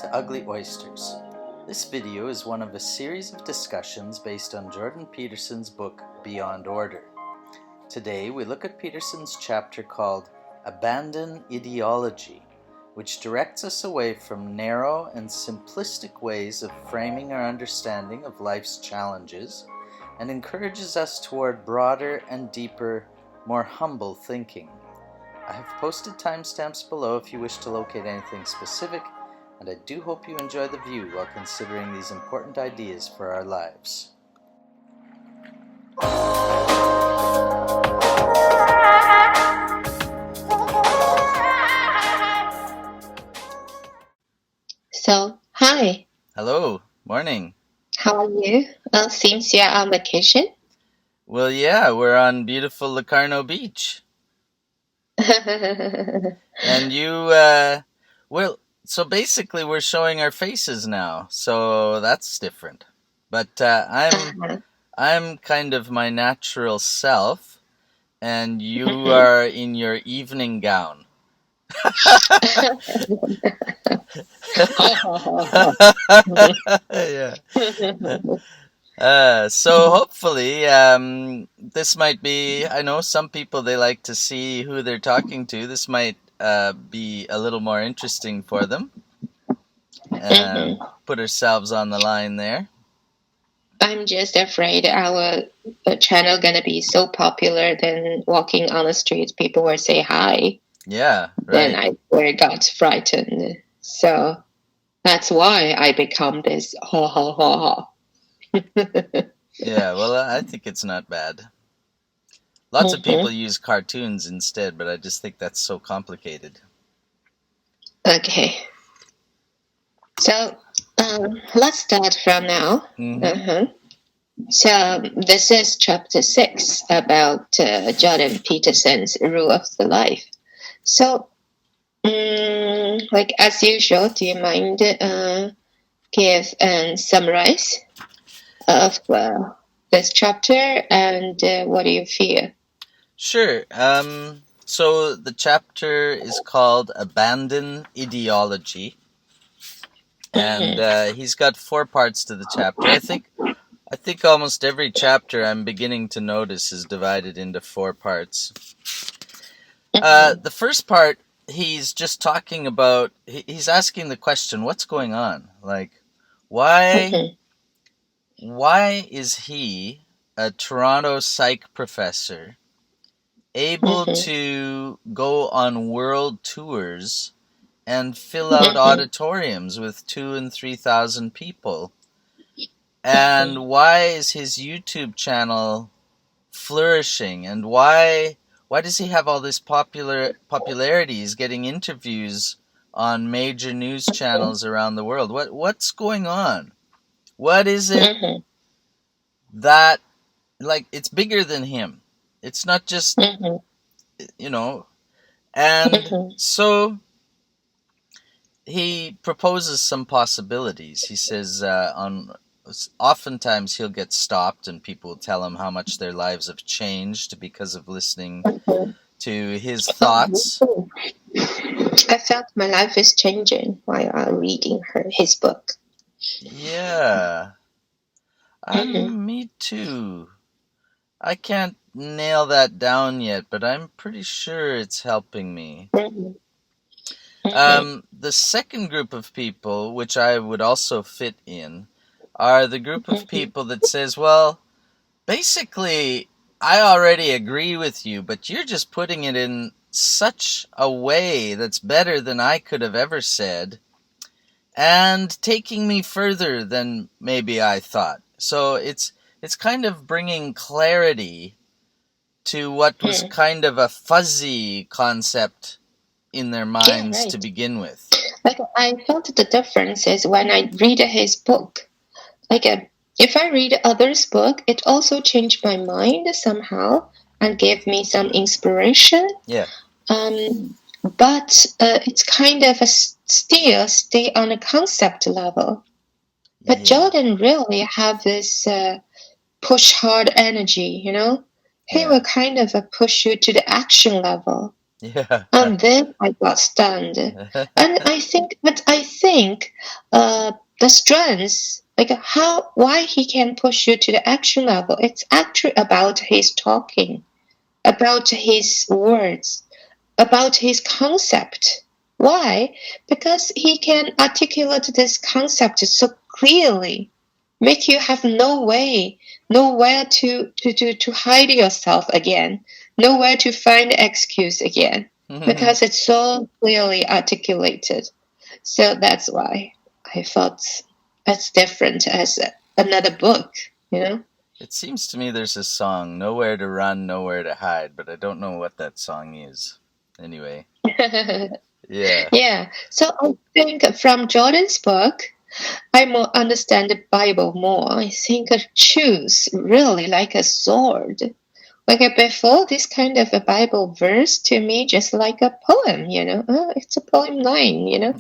to Ugly Oysters. This video is one of a series of discussions based on Jordan Peterson's book Beyond Order. Today we look at Peterson's chapter called Abandon Ideology, which directs us away from narrow and simplistic ways of framing our understanding of life's challenges and encourages us toward broader and deeper, more humble thinking. I have posted timestamps below if you wish to locate anything specific, and I do hope you enjoy the view while considering these important ideas for our lives. So, hi. Hello, morning. How are you? Seems you're on vacation. Well, yeah, we're on beautiful Locarno Beach. And so basically we're showing our faces now, so that's different. But I'm kind of my natural self, and you are in your evening gown. Yeah. So hopefully, this might be, I know some people, they like to see who they're talking to. This might be a little more interesting for them. Put ourselves on the line there. I'm just afraid our channel gonna be so popular, then walking on the streets, people will say hi. Yeah, right. Then I got frightened. So that's why I become this ha ha ha ha. Yeah, well, I think it's not bad. Lots of people use cartoons instead, but I just think that's so complicated. Okay. So let's start from now. So this is chapter 6 about Jordan Peterson's rule of the life. So, like as usual, do you mind give and summarize of this chapter and what do you feel? Sure. So the chapter is called Abandon Ideology, and he's got 4 parts to the chapter. I think almost every chapter I'm beginning to notice is divided into 4 parts. The first part, he's just talking about, he's asking the question, what's going on? Like, why is he, a Toronto psych professor, able to go on world tours and fill out auditoriums with 2,000 and 3,000 people? And why is his YouTube channel flourishing? And why does he have all this popularity? He's getting interviews on major news channels around the world. What's going on? What is it that, like, it's bigger than him? It's not just, and so he proposes some possibilities. He says oftentimes he'll get stopped and people will tell him how much their lives have changed because of listening to his thoughts. I felt my life is changing while I'm reading his book. Yeah. Me too. I can't nail that down yet, but I'm pretty sure it's helping me. The second group of people, which I would also fit in, are the group of people that says, well, basically, I already agree with you, but you're just putting it in such a way that's better than I could have ever said, and taking me further than maybe I thought. So it's kind of bringing clarity to what was kind of a fuzzy concept in their minds to begin with. Like, I felt the difference is when I read his book. Like, if I read others' book, it also changed my mind somehow and gave me some inspiration. Yeah. But it's kind of still stay on a concept level. But Jordan really have this push hard energy, He will kind of push you to the action level. Yeah. And then I got stunned. And I think the strengths, like why he can push you to the action level, it's actually about his talking, about his words, about his concept. Why? Because he can articulate this concept so clearly, make you have nowhere to hide yourself again, nowhere to find excuse again, because it's so clearly articulated. So that's why I thought it's different as another book, you know? It seems to me there's a song, Nowhere to Run, Nowhere to Hide, but I don't know what that song is. Anyway, yeah. Yeah. So I think from Jordan's book, I more understand the Bible more. I think choose really like a sword. Like before, this kind of a Bible verse to me just like a poem, you know. Oh, it's a poem line, you know.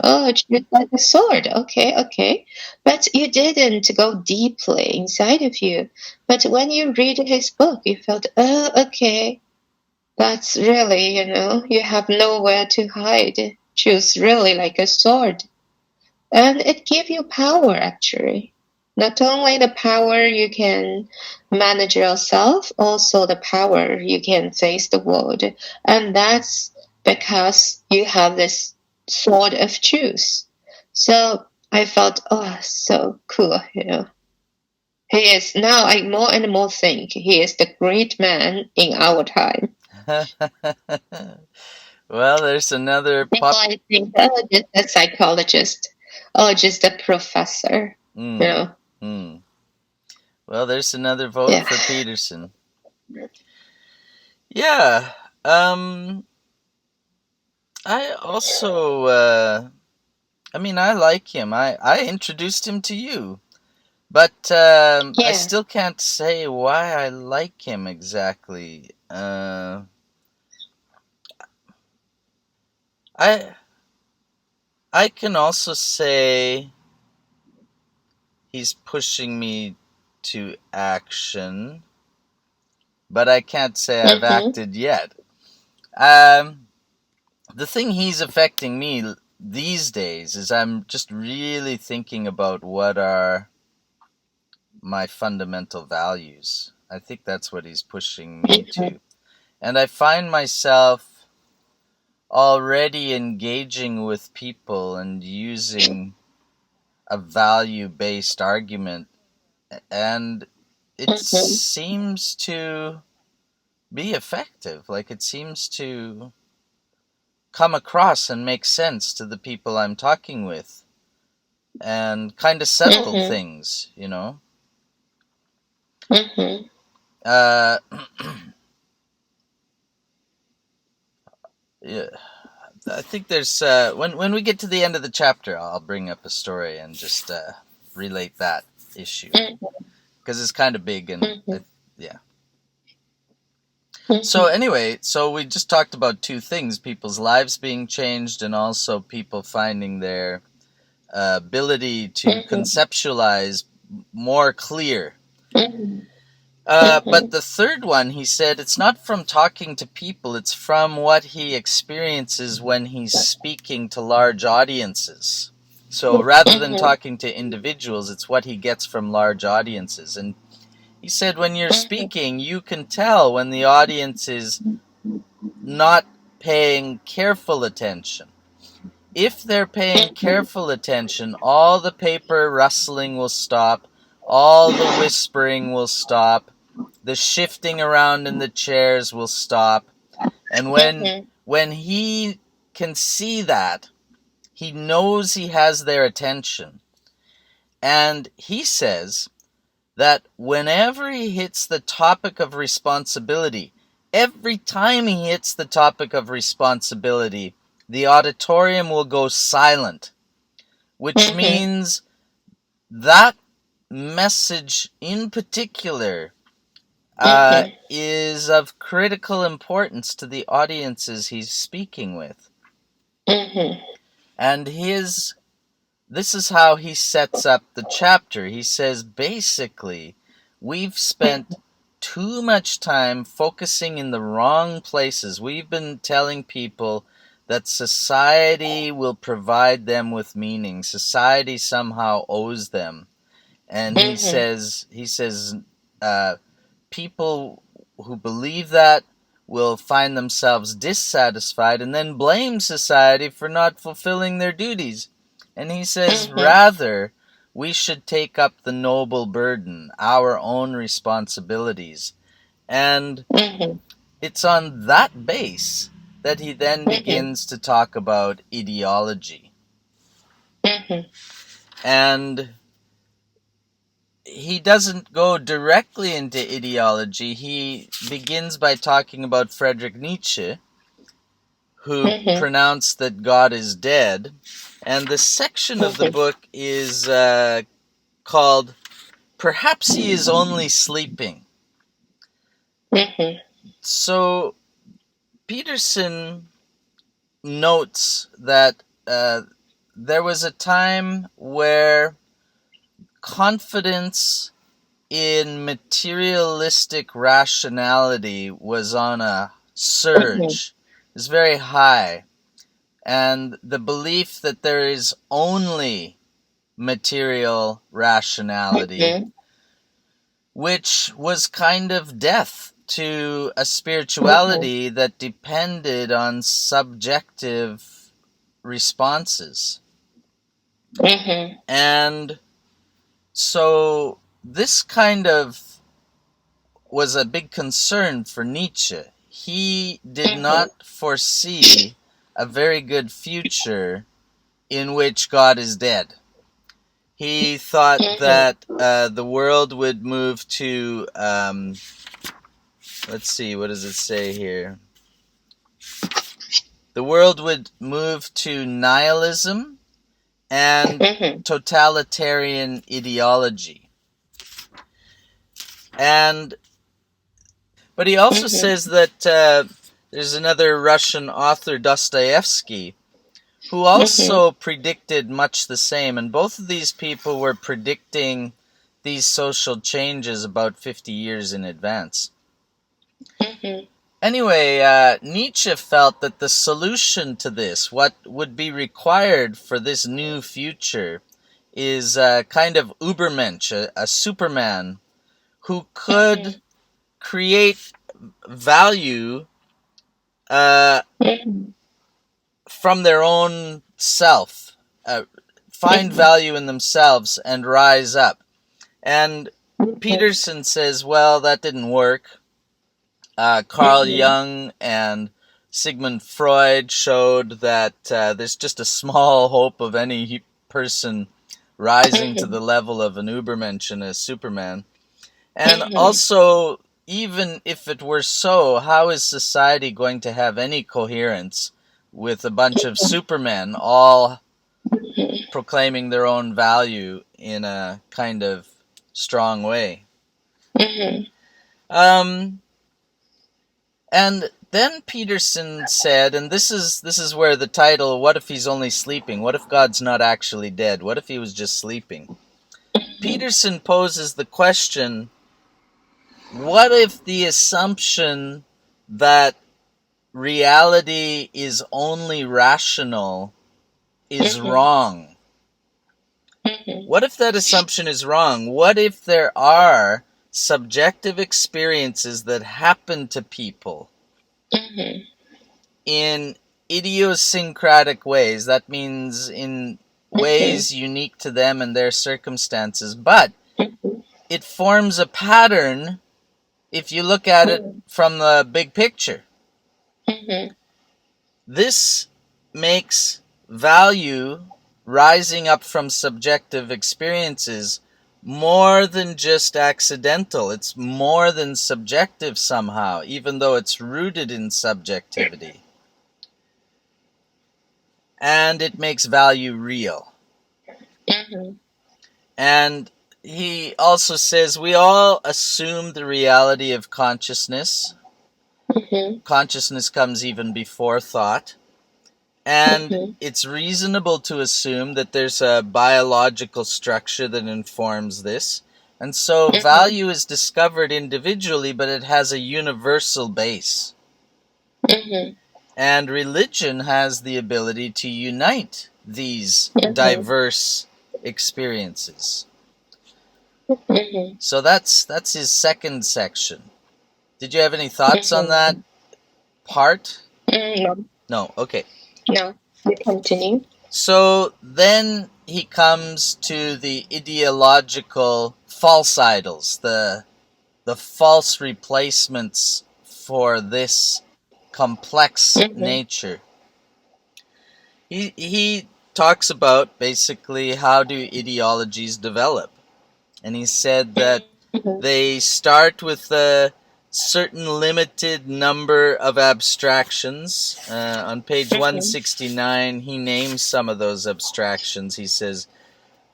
Oh, choose like a sword. Okay, okay. But you didn't go deeply inside of you. But when you read his book, you felt, oh, okay. That's really, you know, you have nowhere to hide. Choose really like a sword. And it gives you power, actually. Not only the power you can manage yourself, also the power you can face the world. And that's because you have this sword of truth. So I felt, oh, so cool, you know. He is now, I more and more think he is the great man in our time. Well, there's another People, I think, oh, just a psychologist, or just a professor. You know, Well, there's another vote yeah. for Peterson. Yeah. I also, I mean, I like him. I introduced him to you. But I Yeah. still can't say why I like him exactly. I I can also say he's pushing me to action, but I can't say I've acted yet. The thing he's affecting me these days is I'm just really thinking about what are my fundamental values. I think that's what he's pushing me to. And I find myself already engaging with people and using a value-based argument, and it seems to be effective. Like, it seems to come across and make sense to the people I'm talking with and kind of settle things, you know. Yeah, I think there's when we get to the end of the chapter, I'll bring up a story and just relate that issue because it's kind of big and yeah. So anyway, so we just talked about two things: people's lives being changed, and also people finding their ability to conceptualize more clear. But the third one, he said, it's not from talking to people, it's from what he experiences when he's speaking to large audiences. So rather than talking to individuals, it's what he gets from large audiences. And he said, when you're speaking, you can tell when the audience is not paying careful attention. If they're paying careful attention, all the paper rustling will stop, all the whispering will stop, the shifting around in the chairs will stop. And when he can see that, he knows he has their attention. And he says that whenever he hits the topic of responsibility, every time he hits the topic of responsibility, the auditorium will go silent, which means that message in particular is of critical importance to the audiences he's speaking with. And this is how he sets up the chapter. He says, basically, we've spent too much time focusing in the wrong places. We've been telling people that society will provide them with meaning. Society somehow owes them. And he says, people who believe that will find themselves dissatisfied and then blame society for not fulfilling their duties. And he says, rather, we should take up the noble burden, our own responsibilities. And it's on that base that he then begins to talk about ideology. And he doesn't go directly into ideology. He begins by talking about Friedrich Nietzsche, who pronounced that God is dead. And the section of the book is called Perhaps He is Only Sleeping. So Peterson notes that there was a time where confidence in materialistic rationality was on a surge. It was very high. And the belief that there is only material rationality, which was kind of death to a spirituality that depended on subjective responses. And so this kind of was a big concern for Nietzsche. He did not foresee a very good future in which God is dead. He thought that the world would move to, let's see, what does it say here? The world would move to nihilism and totalitarian ideology. But he also says that there's another Russian author, Dostoevsky, who also predicted much the same. And both of these people were predicting these social changes about 50 years in advance. Anyway, Nietzsche felt that the solution to this, what would be required for this new future, is a kind of Ubermensch, a Superman, who could create value from their own self, find value in themselves and rise up. And Peterson says, well, that didn't work. Carl Jung and Sigmund Freud showed that there's just a small hope of any person rising to the level of an Ubermensch and a Superman. And also, even if it were so, how is society going to have any coherence with a bunch of Supermen all proclaiming their own value in a kind of strong way? And then Peterson said, and this is where the title, What If He's Only Sleeping? What if God's not actually dead? What if he was just sleeping? Peterson poses the question, what if the assumption that reality is only rational is wrong? What if that assumption is wrong? What if there are subjective experiences that happen to people in idiosyncratic ways? That means in ways unique to them and their circumstances, but it forms a pattern if you look at it from the big picture. This makes value rising up from subjective experiences more than just accidental. It's more than subjective somehow, even though it's rooted in subjectivity. And it makes value real. And he also says we all assume the reality of consciousness. Consciousness comes even before thought. And it's reasonable to assume that there's a biological structure that informs this. And so value is discovered individually, but it has a universal base. And religion has the ability to unite these diverse experiences. So that's his second section. Did you have any thoughts on that part? No. No, okay. No, we continue. So then he comes to the ideological false idols, the false replacements for this complex nature. He talks about basically how do ideologies develop. And he said that they start with a certain limited number of abstractions. On page 169, he names some of those abstractions. He says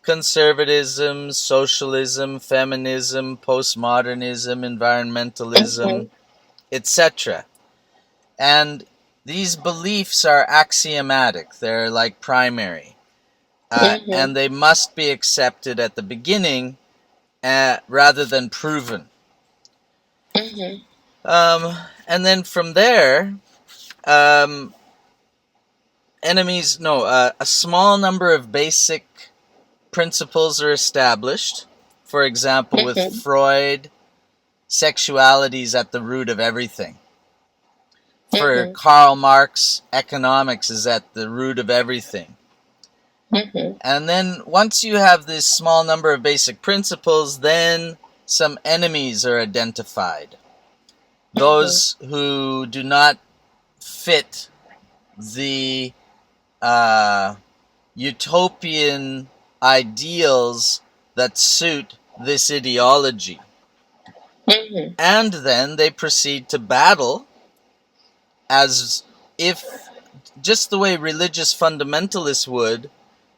conservatism, socialism, feminism, postmodernism, environmentalism, etc. And these beliefs are axiomatic. They're like primary. And they must be accepted at the beginning rather than proven. And then from there, a small number of basic principles are established. For example, with Freud, sexuality is at the root of everything. For Karl Marx, economics is at the root of everything. And then once you have this small number of basic principles, then some enemies are identified. Those who do not fit the utopian ideals that suit this ideology. And then they proceed to battle as if, just the way religious fundamentalists would,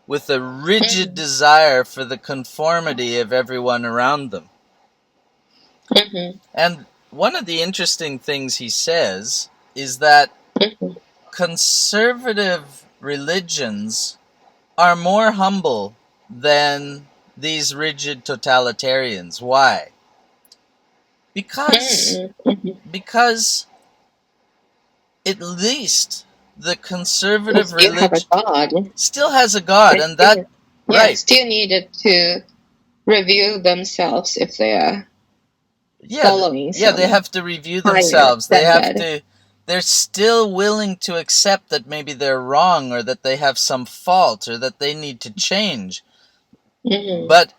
with a rigid desire for the conformity of everyone around them. And one of the interesting things he says is that conservative religions are more humble than these rigid totalitarians. Why? Because at least the conservative religion still has a God, and that still needed to review themselves if they are following. They have to review themselves. They're still willing to accept that maybe they're wrong, or that they have some fault, or that they need to change. But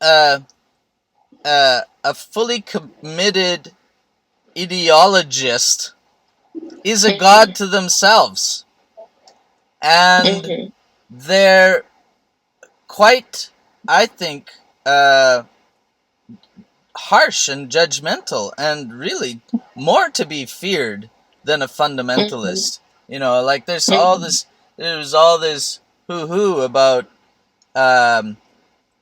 a fully committed ideologist is a god to themselves. And they're quite, I think, harsh and judgmental, and really more to be feared than a fundamentalist. Like there's all this hoo-hoo about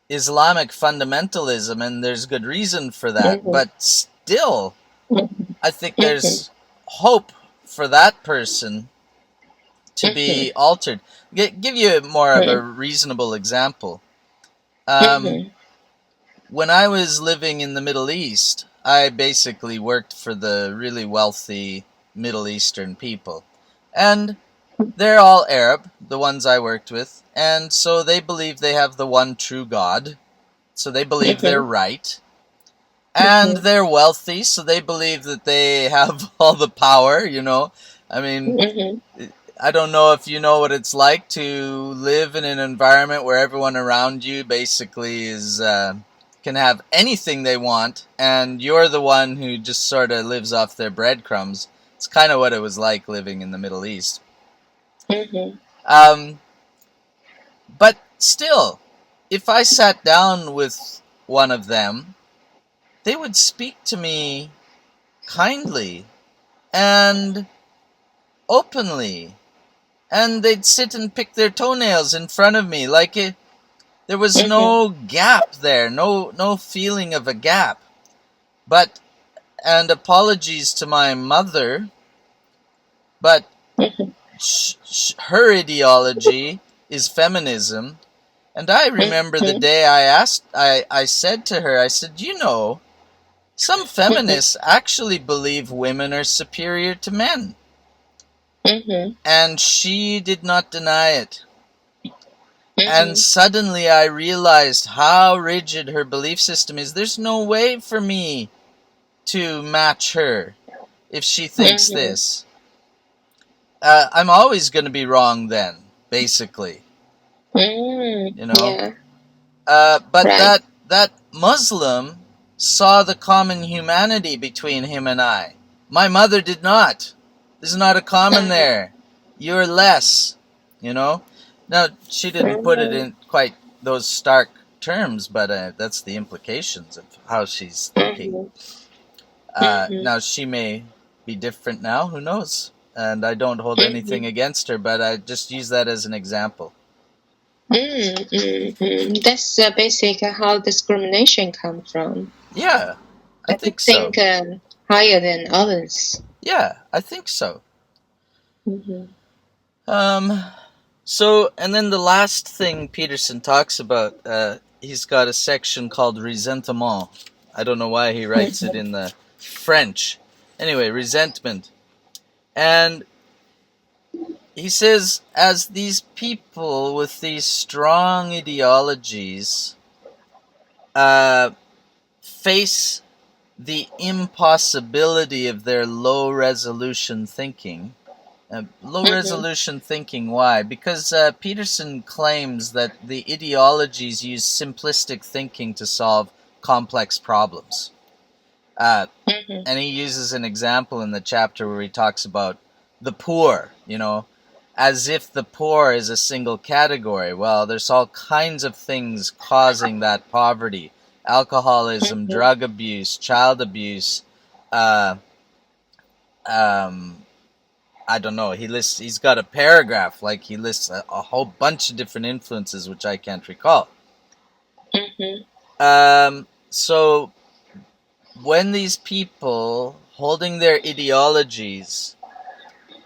Islamic fundamentalism, and there's good reason for that. But still, I think there's hope for that person to be altered. Give you more of a reasonable example. When I was living in the Middle East, I basically worked for the really wealthy Middle Eastern people. And they're all Arab, the ones I worked with. And so they believe they have the one true God. So they believe they're right. And they're wealthy, so they believe that they have all the power, I mean, I don't know if you know what it's like to live in an environment where everyone around you basically is can have anything they want, and you're the one who just sort of lives off their breadcrumbs. It's kind of what it was like living in the Middle East. But still, if I sat down with one of them, they would speak to me kindly and openly, and they'd sit and pick their toenails in front of me like there was no gap there, no feeling of a gap. And apologies to my mother, but her ideology is feminism, And I remember the day I said to her, I said, some feminists actually believe women are superior to men. And she did not deny it. And suddenly I realized how rigid her belief system is. There's no way for me to match her if she thinks this. I'm always going to be wrong then, basically. Yeah. But Right. that Muslim saw the common humanity between him and I. My mother did not. There's not a common there. You're less, Now, she didn't put it in quite those stark terms, but that's the implications of how she's thinking. Now, she may be different now, who knows? And I don't hold anything against her, but I just use that as an example. That's basically how discrimination comes from. Yeah, I think so. Higher than others. Yeah, I think so. So, and then the last thing Peterson talks about, he's got a section called resentment. I don't know why he writes it in the French. Anyway, resentment. And he says, as these people with these strong ideologies face the impossibility of their low-resolution thinking. Low-resolution thinking, why? Because Peterson claims that the ideologies use simplistic thinking to solve complex problems. And he uses an example in the chapter where he talks about the poor, as if the poor is a single category. Well, there's all kinds of things causing that poverty. Alcoholism, drug abuse, child abuse, I don't know. He's got a paragraph, he lists a whole bunch of different influences, which I can't recall. So when these people holding their ideologies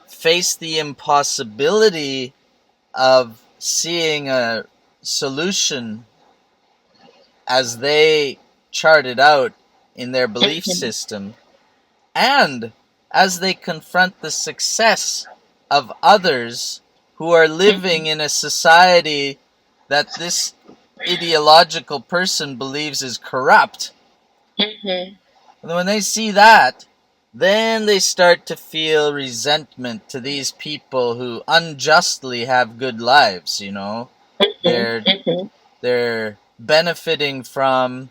face the impossibility of seeing a solution as they chart it out in their belief system, and as they confront the success of others who are living in a society that this ideological person believes is corrupt, and when they see that, then they start to feel resentment to these people who unjustly have good lives, They're benefiting from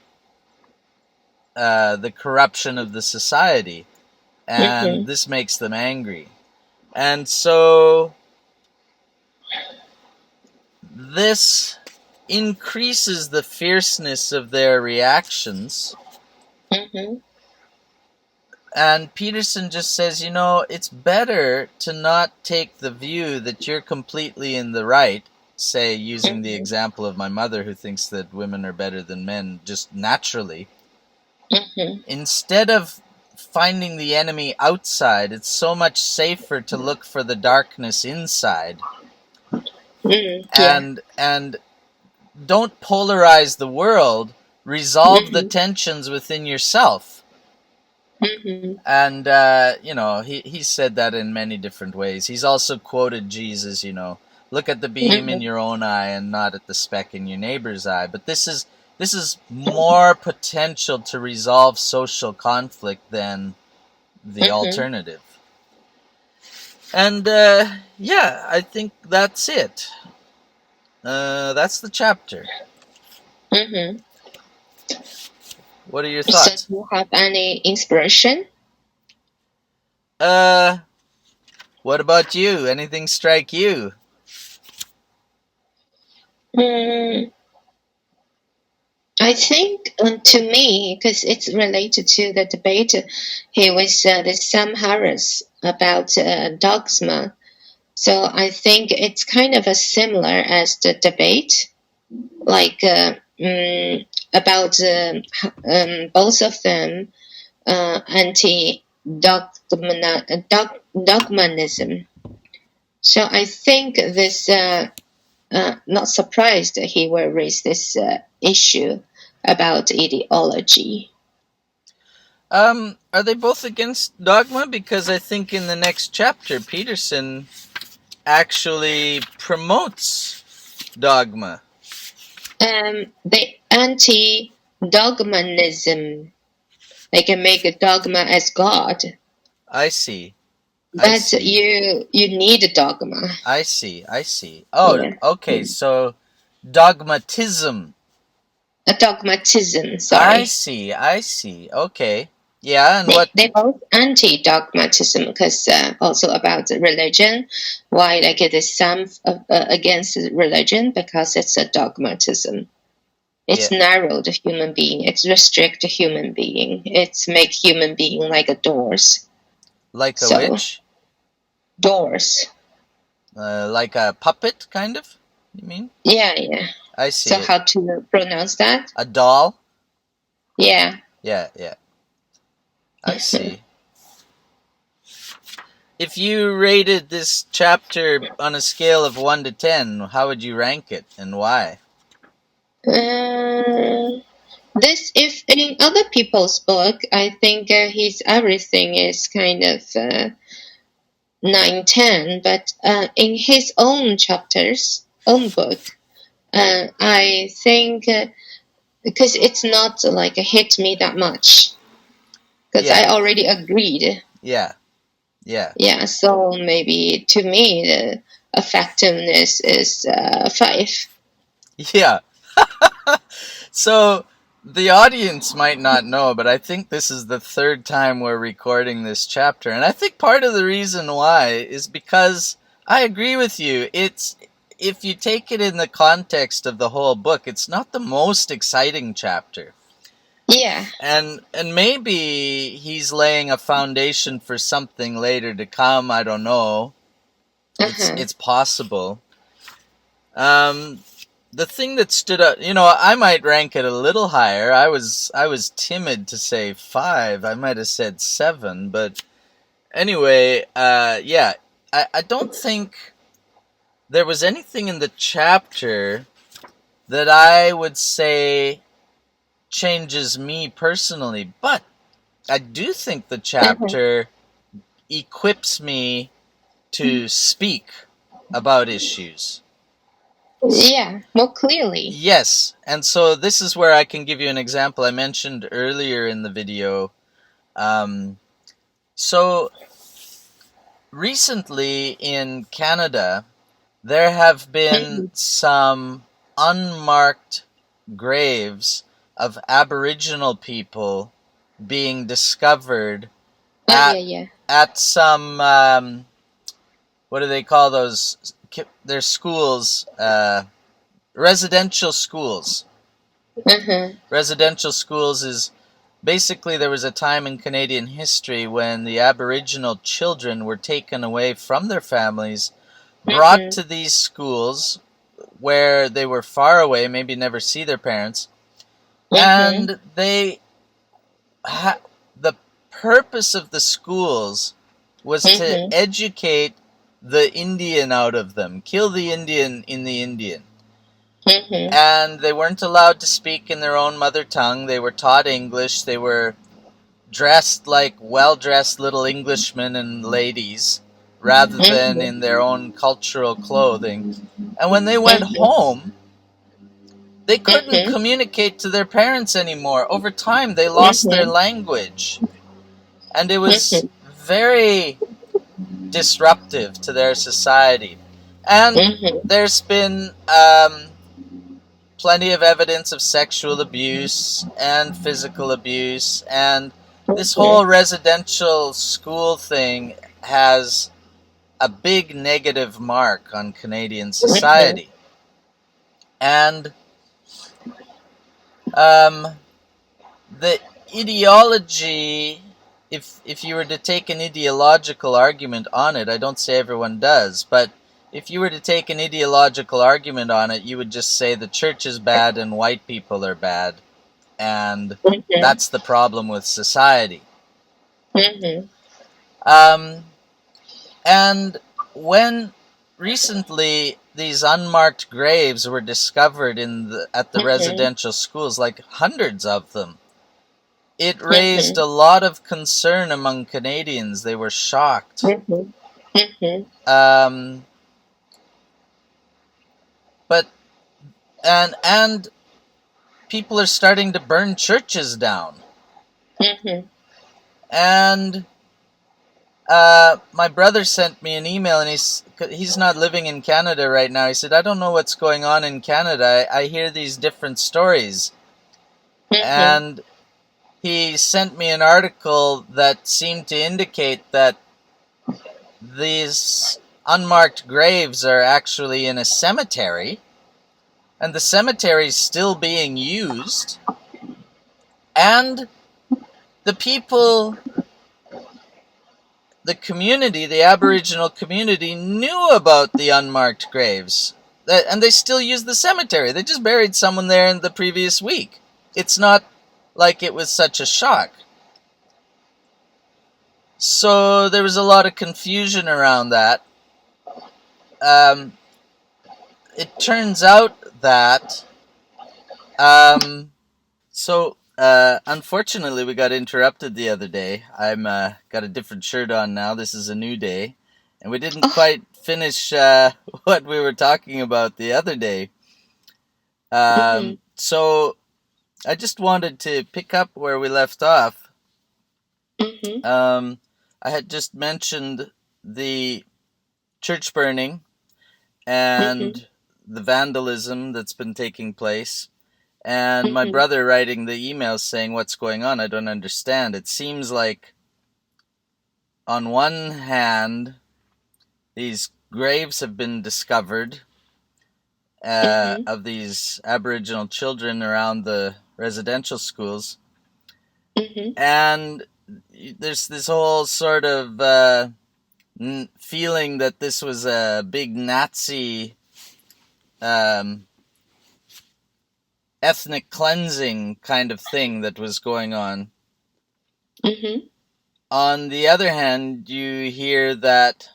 the corruption of the society, and this makes them angry. And so this increases the fierceness of their reactions. And Peterson just says, it's better to not take the view that you're completely in the right, say, using the example of my mother who thinks that women are better than men just naturally. Instead of finding the enemy outside, it's so much safer to look for the darkness inside. And don't polarize the world, resolve the tensions within yourself. And he said that in many different ways. He's also quoted Jesus, look at the beam in your own eye and not at the speck in your neighbor's eye. But this is more potential to resolve social conflict than the alternative. And I think that's it. That's the chapter. What are your thoughts? So do you have any inspiration? What about you? Anything strike you? I think, to me, because it's related to the debate here with Sam Harris about dogma. So I think it's kind of similar as the debate, about both of them anti-dogmatism. So I think this not surprised that he will raise this issue about ideology. Are they both against dogma? Because I think in the next chapter, Peterson actually promotes dogma. The anti-dogmatism. They can make a dogma as God. I see. But you need a dogma. I see. Oh, yeah. Okay. So dogmatism. A dogmatism, sorry. I see. Okay. Yeah, and they both anti-dogmatism because also about religion. Why like it is some against religion because it's a dogmatism. It's narrow the human being. It's restrict the human being. It's make human being like a doors. Like a witch? Doors. Like a puppet, kind of? You mean? Yeah. I see. So how to pronounce that? A doll? Yeah. Yeah. I see. If you rated this chapter on a scale of 1 to 10, how would you rank it and why? This, if in other people's book, I think his everything is kind of 9, 10, but in his own chapters, own book, I think because it's not like hit me that much because I already agreed. Yeah. So maybe to me the effectiveness is 5. Yeah. So the audience might not know, but I think this is the 3rd time we're recording this chapter, and I think part of the reason why is because I agree with you. It's, if you take it in the context of the whole book, it's not the most exciting chapter. Yeah. And maybe he's laying a foundation for something later to come. I don't know. It's possible. The thing that stood out, I might rank it a little higher. I was timid to say 5. I might have said 7, but anyway, yeah. I don't think there was anything in the chapter that I would say changes me personally, but I do think the chapter equips me to speak about issues. Yeah, more clearly. Yes, and so this is where I can give you an example I mentioned earlier in the video. So recently in Canada, there have been some unmarked graves of Aboriginal people being discovered at some, what do they call those? They're schools, residential schools. Residential schools is basically, there was a time in Canadian history when the Aboriginal children were taken away from their families, brought to these schools where they were far away, maybe never see their parents, and the purpose of the schools was to educate the Indian out of them, kill the Indian in the Indian. And they weren't allowed to speak in their own mother tongue. They were taught English. They were dressed like well-dressed little Englishmen and ladies rather than in their own cultural clothing. And when they went home, they couldn't communicate to their parents anymore. Over time, they lost their language. And it was very disruptive to their society. And there's been plenty of evidence of sexual abuse and physical abuse, and this whole residential school thing has a big negative mark on Canadian society. And the ideology, if you were to take an ideological argument on it, I don't say everyone does, but if you were to take an ideological argument on it, you would just say the church is bad and white people are bad, and that's the problem with society. And when recently these unmarked graves were discovered at the Mhm. residential schools, like hundreds of them. It raised a lot of concern among Canadians. They were shocked. Mhm. Mhm. But and people are starting to burn churches down. Mhm. And my brother sent me an email, and he's not living in Canada right now. He said, I don't know what's going on in Canada. I hear these different stories. Mhm. And he sent me an article that seemed to indicate that these unmarked graves are actually in a cemetery, and the cemetery is still being used, and the people, the community, the Aboriginal community, knew about the unmarked graves, and they still use the cemetery. They just buried someone there in the previous week. It's not like it was such a shock. So there was a lot of confusion around that. It turns out that unfortunately we got interrupted the other day. I'm got a different shirt on now. This is a new day, and we didn't quite finish what we were talking about the other day. So I just wanted to pick up where we left off. I had just mentioned the church burning and the vandalism that's been taking place, and my brother writing the email saying, what's going on? I don't understand. It seems like on one hand these graves have been discovered of these Aboriginal children around the residential schools, and there's this whole sort of feeling that this was a big Nazi ethnic cleansing kind of thing that was going on. On the other hand, you hear that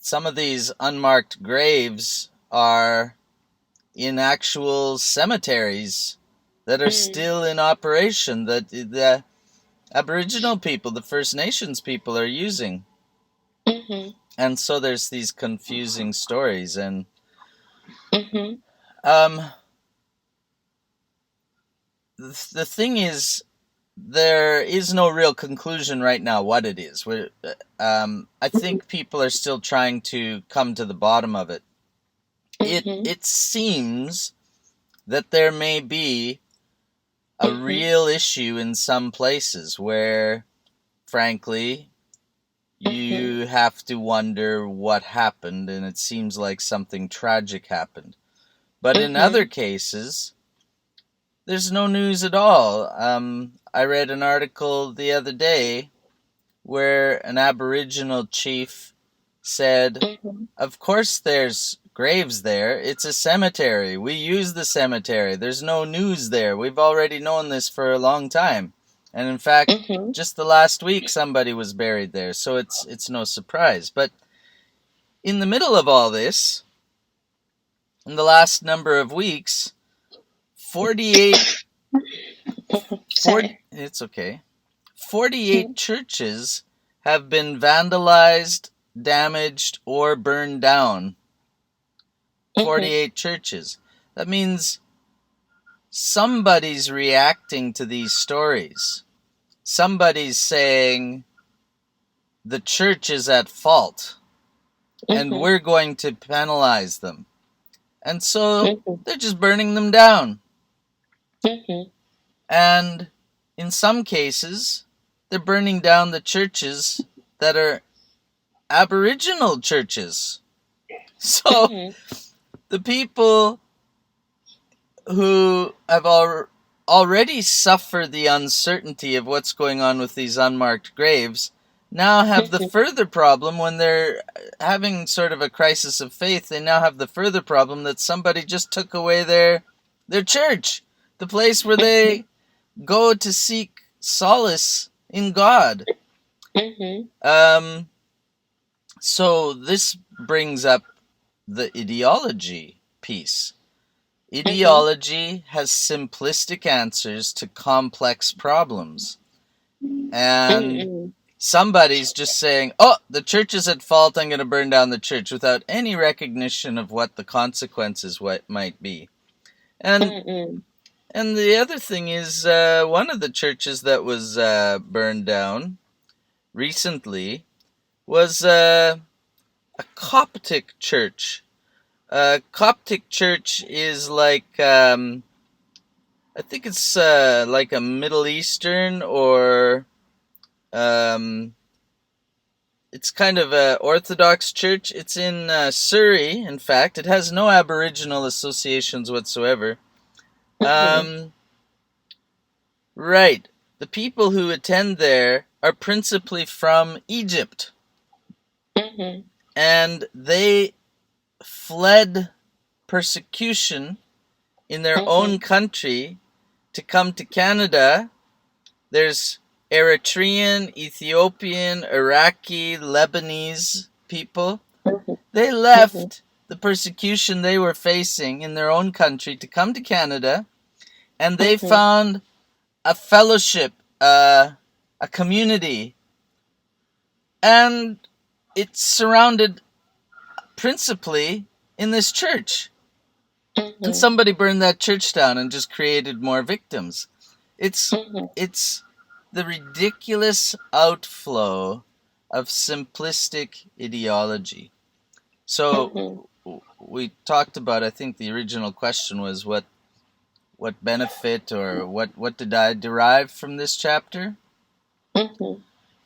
some of these unmarked graves are in actual cemeteries that are still in operation, that the Aboriginal people, the First Nations people, are using. And so there's these confusing stories, and the thing is, there is no real conclusion right now what it is. I think people are still trying to come to the bottom of it. It seems that there may be a real issue in some places where, frankly, you have to wonder what happened, and it seems like something tragic happened. But in other cases, there's no news at all. I read an article the other day where an Aboriginal chief said, of course there's graves there. It's a cemetery. We use the cemetery. There's no news there. We've already known this for a long time. And in fact, just the last week somebody was buried there. So it's no surprise. But in the middle of all this, in the last number of weeks, 48 it's okay. 48 churches have been vandalized, damaged, or burned down. 48 churches. That means somebody's reacting to these stories. Somebody's saying the church is at fault, and we're going to penalize them. And so they're just burning them down. And in some cases, they're burning down the churches that are Aboriginal churches. So the people who have already suffered the uncertainty of what's going on with these unmarked graves now have the further problem when they're having sort of a crisis of faith. They now have the further problem that somebody just took away their church, the place where they go to seek solace in God. So this brings up the ideology piece. Ideology has simplistic answers to complex problems. And somebody's just saying, oh, the church is at fault, I'm going to burn down the church, without any recognition of what the consequences might be. And the other thing is, one of the churches that was burned down recently was a Coptic church. Coptic church is like, I think it's like a Middle Eastern or it's kind of an Orthodox church. It's in Surrey, in fact. It has no Aboriginal associations whatsoever. Right. The people who attend there are principally from Egypt. And they fled persecution in their own country to come to Canada. There's Eritrean, Ethiopian, Iraqi, Lebanese people. They left the persecution they were facing in their own country to come to Canada, and they found a fellowship, a community, and it's surrounded principally in this church. And somebody burned that church down and just created more victims. It's the ridiculous outflow of simplistic ideology. So we talked about, I think the original question was what benefit or what did I derive from this chapter?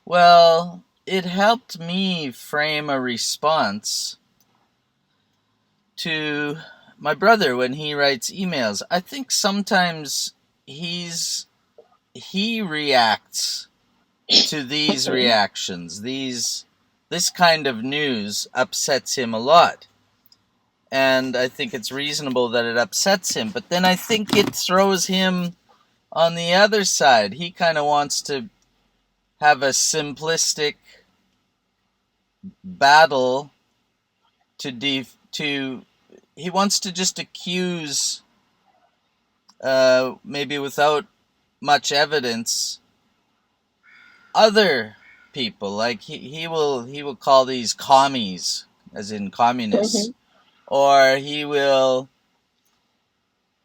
Well, it helped me frame a response to my brother when he writes emails. I think sometimes he reacts to these reactions. This kind of news upsets him a lot. And I think it's reasonable that it upsets him. But then I think it throws him on the other side. He kind of wants to have a simplistic battle he wants to just accuse, maybe without much evidence, other people. Like he will call these commies, as in communists, or he will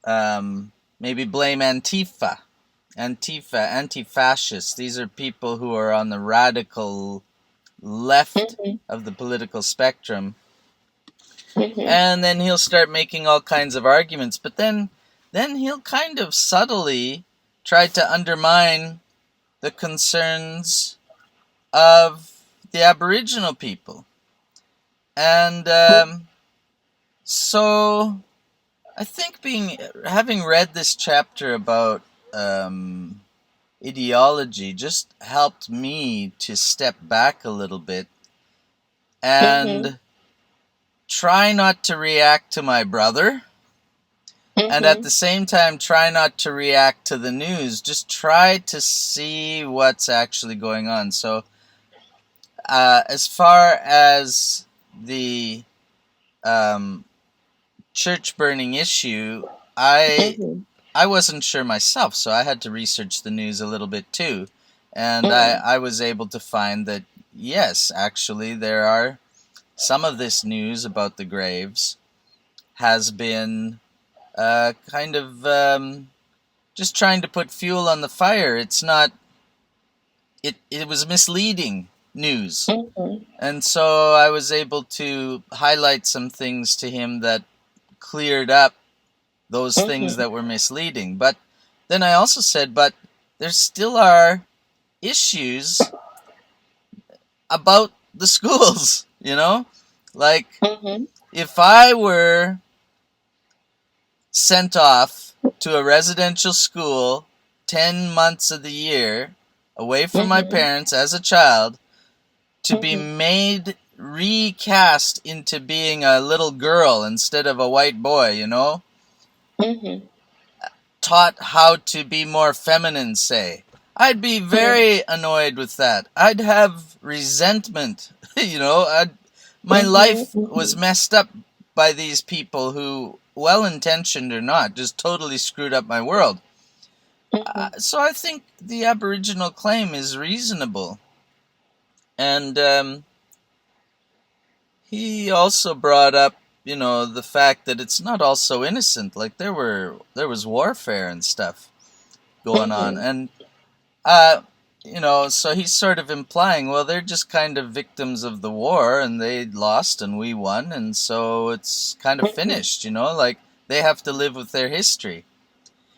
maybe blame Antifa, anti-fascists. These are people who are on the radical left of the political spectrum. And then he'll start making all kinds of arguments, but then he'll kind of subtly try to undermine the concerns of the Aboriginal people. And so I think having read this chapter about ideology just helped me to step back a little bit and try not to react to my brother, and at the same time try not to react to the news. Just try to see what's actually going on. So as far as the church burning issue, I wasn't sure myself, so I had to research the news a little bit too. And I was able to find that, yes, actually there are some of this news about the graves has been kind of just trying to put fuel on the fire. It's not, it was misleading news. And so I was able to highlight some things to him that cleared up those things that were misleading. But then I also said, but there still are issues about the schools, like if I were sent off to a residential school 10 months of the year away from my parents as a child to be made recast into being a little girl instead of a white boy, taught how to be more feminine, say, I'd be very annoyed with that. I'd have resentment. My life was messed up by these people who, well-intentioned or not, just totally screwed up my world. So I think the Aboriginal claim is reasonable. And he also brought up, the fact that it's not all so innocent. Like there was warfare and stuff going on, and so he's sort of implying, well, they're just kind of victims of the war, and they lost and we won, and so it's kind of finished. Like they have to live with their history.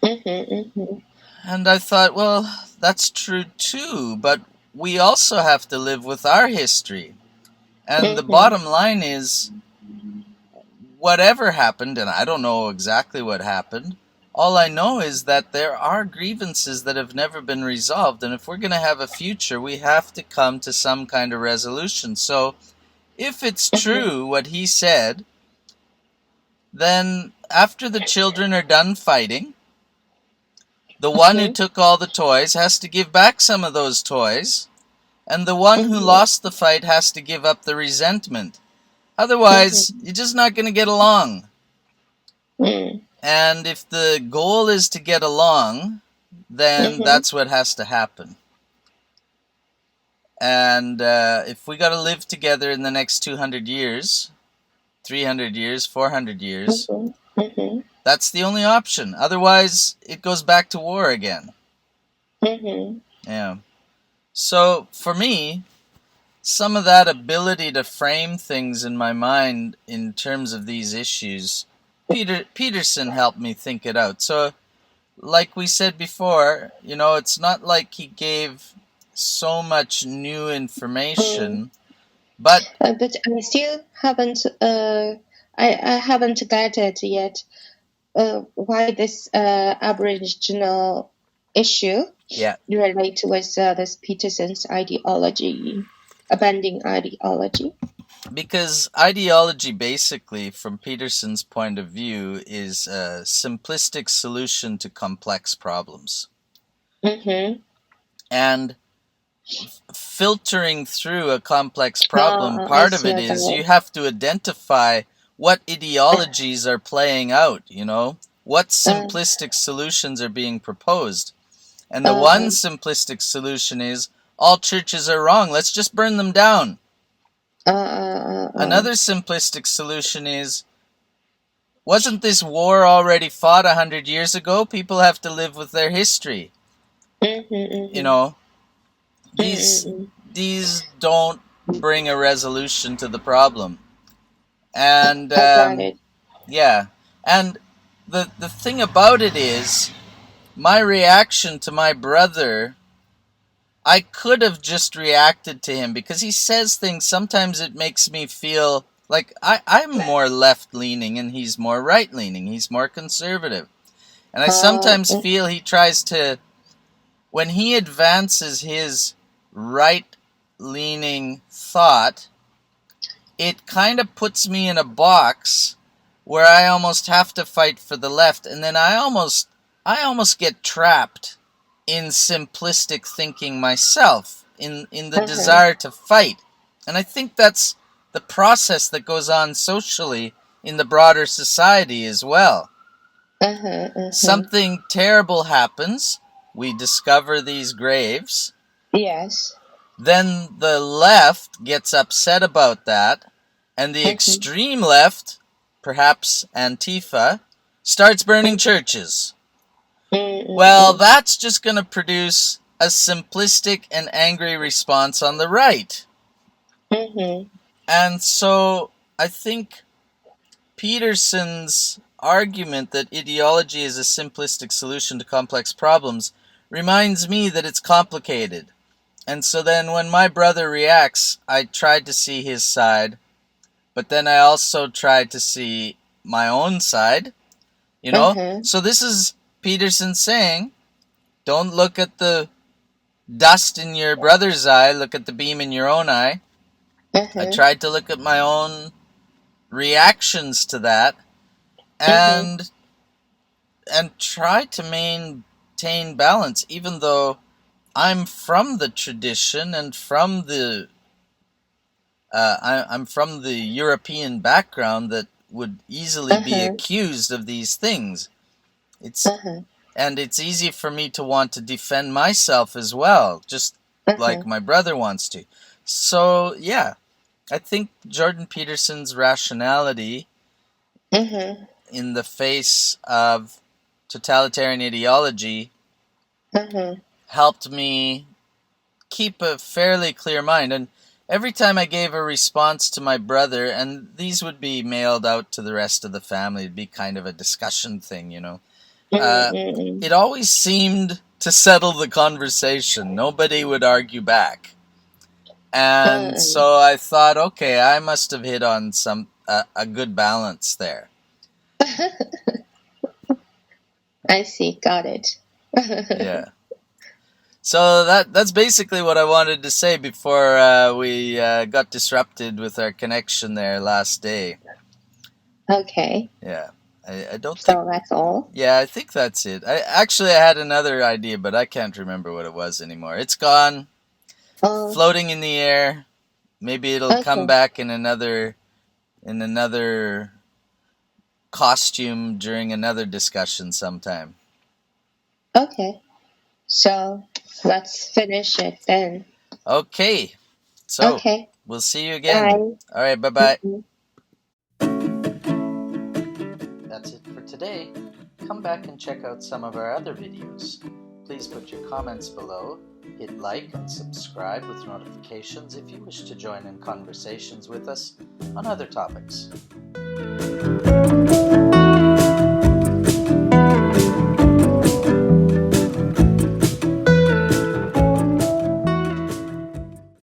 And I thought, well, that's true too, but we also have to live with our history. And the bottom line is, whatever happened, and I don't know exactly what happened, all I know is that there are grievances that have never been resolved, and if we're going to have a future, we have to come to some kind of resolution. So, if it's true what he said, then after the children are done fighting, the one who took all the toys has to give back some of those toys, and the one who lost the fight has to give up the resentment. Otherwise, you're just not going to get along. And if the goal is to get along, then that's what has to happen. And if we got to live together in the next 200 years, 300 years, 400 years, that's the only option. Otherwise, it goes back to war again. Yeah. So, for me, some of that ability to frame things in my mind in terms of these issues, Peterson helped me think it out. So, like we said before, it's not like he gave so much new information, but I still haven't I haven't got it yet. Why this Aboriginal issue relate with this Peterson's ideology, abandoning ideology? Because ideology, basically, from Peterson's point of view, is a simplistic solution to complex problems. And filtering through a complex problem, part of it is you have to identify what ideologies are playing out, what simplistic solutions are being proposed. And the one simplistic solution is, all churches are wrong, let's just burn them down. Another simplistic solution is, wasn't this war already fought 100 years ago? People have to live with their history. These don't bring a resolution to the problem. And yeah, and the thing about it is, my reaction to my brother, I could have just reacted to him because he says things, sometimes it makes me feel like I'm more left-leaning and he's more right-leaning. He's more conservative. And I sometimes feel he tries to, when he advances his right-leaning thought, it kind of puts me in a box where I almost have to fight for the left, and then I almost get trapped in simplistic thinking myself, in the desire to fight. And I think that's the process that goes on socially in the broader society as well. Something terrible happens, we discover these graves. Yes. Then the left gets upset about that, and the extreme left, perhaps Antifa, starts burning churches. Well, that's just going to produce a simplistic and angry response on the right. And so I think Peterson's argument that ideology is a simplistic solution to complex problems reminds me that it's complicated. And so then when my brother reacts, I tried to see his side, but then I also tried to see my own side, So this is Peterson saying, don't look at the dust in your brother's eye, look at the beam in your own eye. I tried to look at my own reactions to that and try to maintain balance, even though I'm from the tradition and I'm from the European background that would easily be Uh-huh. accused of these things. Uh-huh. And it's easy for me to want to defend myself as well, just Uh-huh. like my brother wants to. So, yeah, I think Jordan Peterson's rationality Uh-huh. in the face of totalitarian ideology Uh-huh. helped me keep a fairly clear mind. And every time I gave a response to my brother, and these would be mailed out to the rest of the family, it'd be kind of a discussion thing, Mm-mm. it always seemed to settle the conversation. Nobody would argue back. And Uh-uh. so I thought, okay, I must have hit on a good balance there. I see. Got it. Yeah. So that's basically what I wanted to say before we got disrupted with our connection there last day. Okay. Yeah. I don't think... So that's all? Yeah, I think that's it. I had another idea, but I can't remember what it was anymore. It's gone, Oh, floating in the air. Maybe it'll come okay. back in another costume during another discussion sometime. Okay. So let's finish it then. Okay. So, Okay. we'll see you again. Bye. All right, bye-bye. Mhm. That's it for today. Come back and check out some of our other videos. Please put your comments below, hit like and subscribe with notifications if you wish to join in conversations with us on other topics.